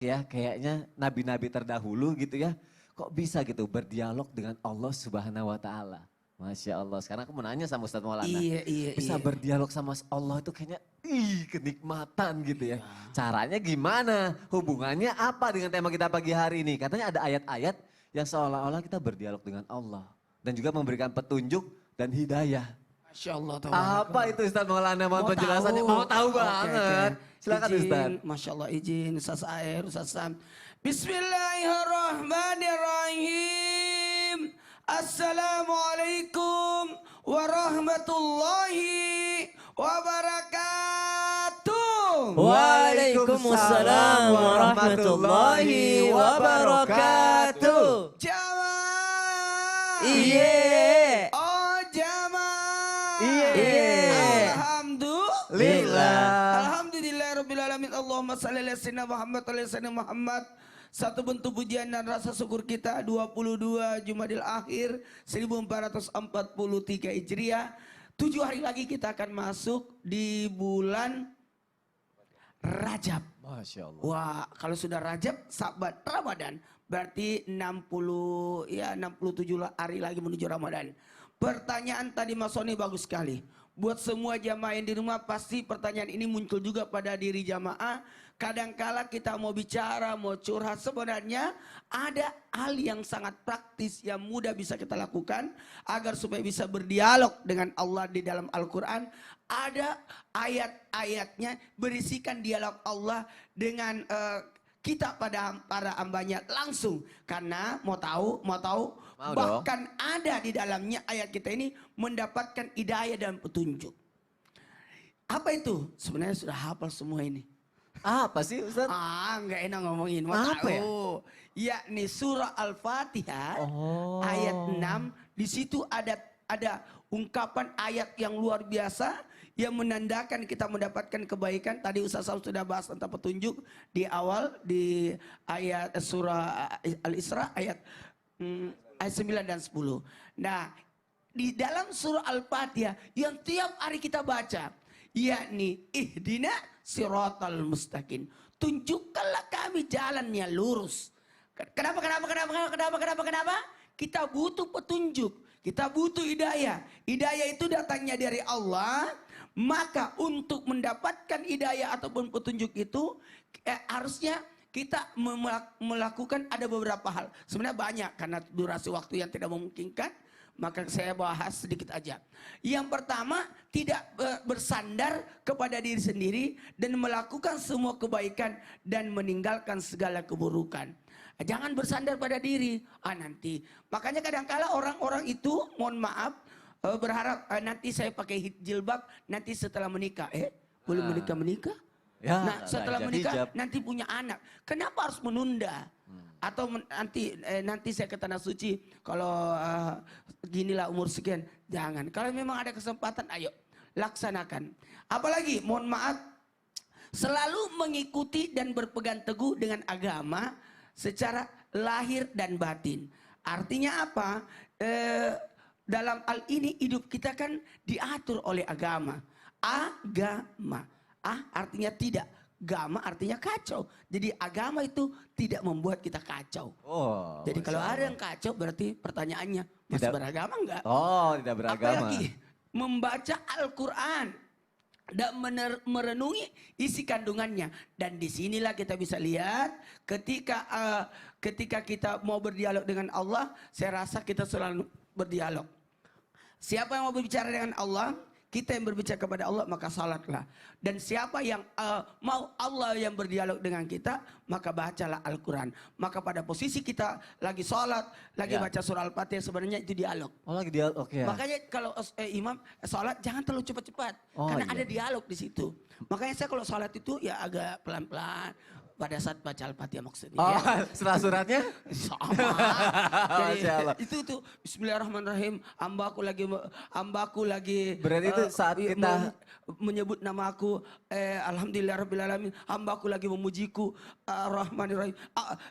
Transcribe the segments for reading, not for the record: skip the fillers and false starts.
Ya kayaknya nabi-nabi terdahulu gitu ya. Kok bisa gitu berdialog dengan Allah Subhanahu wa taala. Masya Allah. Sekarang aku mau nanya sama Ustadz Maulana. Iya, iya, Bisa iya. berdialog sama Allah itu kayaknya kenikmatan gitu ya. Iya. Caranya gimana? Hubungannya apa dengan tema kita pagi hari ini? Katanya ada ayat-ayat yang seolah-olah kita berdialog dengan Allah. Dan juga memberikan petunjuk dan hidayah. Masya Allah. Apa itu Ustadz Maulana? Mohon Mau penjelasannya. tahu? Mau tahu Oke, banget. oke. Silakan Izin, Ustadz. Masya Allah izin, Ustaz Air, Ustaz Sam. Bismillahirrahmanirrahim. Assalamualaikum warahmatullahi wabarakatuh. Waalaikumsalam warahmatullahi wabarakatuh. Jamaah. Iye. Oh jamaah. Iye. Alhamdulillah. Alhamdulillahirrabbilalamin. Allahumma salli ala sayyidina Muhammad wa ala sayyidina Muhammad. Satu bentuk pujian dan rasa syukur kita 22 Jumadil Akhir 1443 Hijriah. 7 hari lagi kita akan masuk di bulan Rajab. Masya Allah. Wah, kalau sudah Rajab, Sabat, Ramadan. Berarti 67 hari lagi menuju Ramadan. Pertanyaan tadi Mas Sony bagus sekali. Buat semua jamaah yang di rumah pasti pertanyaan ini muncul juga pada diri jamaah. Kadangkala kita mau bicara, mau curhat, sebenarnya ada hal yang sangat praktis yang mudah bisa kita lakukan agar supaya bisa berdialog dengan Allah di dalam Al-Quran. Ada ayat-ayatnya berisikan dialog Allah dengan kita pada para hambanya langsung. Karena mau tahu bahkan ada di dalamnya ayat kita ini mendapatkan hidayah dan petunjuk. Apa itu? Sebenarnya sudah hafal semua ini. Apa sih Ustaz? Nggak enak ngomongin. Mau Apa tahu? Yakni surah Al-Fatihah ayat 6. Di situ ada ungkapan ayat yang luar biasa yang menandakan kita mendapatkan kebaikan. Tadi Ustaz Sam sudah bahas tentang petunjuk di awal di ayat surah Al-Isra ayat 9 dan 10. Nah, di dalam surah Al-Fatihah yang tiap hari kita baca, yakni ihdina siratal mustaqim. Tunjukkanlah kami jalannya lurus. Kenapa? Kita butuh petunjuk, kita butuh hidayah. Hidayah itu datangnya dari Allah. Maka untuk mendapatkan hidayah ataupun petunjuk itu harusnya kita melakukan ada beberapa hal. Sebenarnya banyak karena durasi waktu yang tidak memungkinkan. Maka saya bahas sedikit aja. Yang pertama, tidak bersandar kepada diri sendiri dan melakukan semua kebaikan dan meninggalkan segala keburukan. Jangan bersandar pada diri. Nanti. Makanya kadang-kala orang-orang itu, mohon maaf, berharap nanti saya pakai jilbab, nanti setelah menikah. Boleh menikah? Ya, nah setelah menikah hijab. nanti punya anak. Kenapa harus menunda? Atau nanti saya ke tanah suci kalau ginilah umur sekian. Jangan. Kalau memang ada kesempatan ayo laksanakan. Apalagi mohon maaf selalu mengikuti dan berpegang teguh dengan agama secara lahir dan batin. Artinya apa? Dalam hal ini hidup kita kan diatur oleh agama. Agama. Artinya tidak. Gama artinya kacau. Jadi agama itu tidak membuat kita kacau. Jadi kalau ada yang kacau berarti pertanyaannya masih beragama enggak? Tidak beragama. Apalagi membaca Al-Quran dan merenungi isi kandungannya. Dan disinilah kita bisa lihat ketika kita mau berdialog dengan Allah, saya rasa kita selalu berdialog. Siapa yang mau berbicara dengan Allah? Kita yang berbicara kepada Allah, maka salatlah. Dan siapa yang mau Allah yang berdialog dengan kita, maka bacalah Al-Quran. Maka pada posisi kita lagi salat, lagi baca surah Al-Fatihah, sebenarnya itu dialog. Lagi dialog, oke. Makanya kalau imam salat jangan terlalu cepat-cepat. Karena ada dialog di situ. Makanya saya kalau salat itu ya agak pelan-pelan. Pada saat baca Al-Fatihah maksudnya. Setelah suratnya? Sama. Jadi itu Bismillahirrahmanirrahim. Hambaku lagi. Berarti itu saat kita menyebut nama aku. Alhamdulillahirrabbilalamin. Hambaku lagi memujiku. Rahmanirrahim.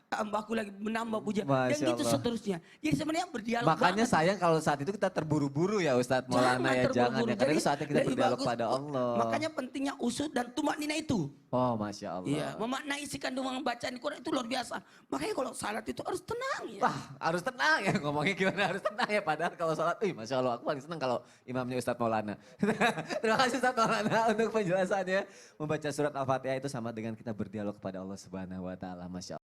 Hambaku lagi menambah puja. Dan gitu seterusnya. Jadi sebenarnya berdialog. Makanya sayang kalau saat itu kita terburu-buru ya Ustadz Maulana ya. Jangan ya. Karena itu saatnya kita berdialog pada Allah. Makanya pentingnya usud dan tumak nina itu. Oh, Masya Allah. Iya, memaknai isi kandungan bacaan Quran itu luar biasa. Makanya kalau salat itu harus tenang ya. Wah, harus tenang ya ngomongnya gimana harus tenang ya. Padahal kalau sholat, Masya Allah aku paling senang kalau imamnya Ustadz Maulana. Terima kasih Ustadz Maulana untuk penjelasannya. Membaca surat Al-Fatihah itu sama dengan kita berdialog kepada Allah Subhanahu wa Ta'ala. Masya Allah.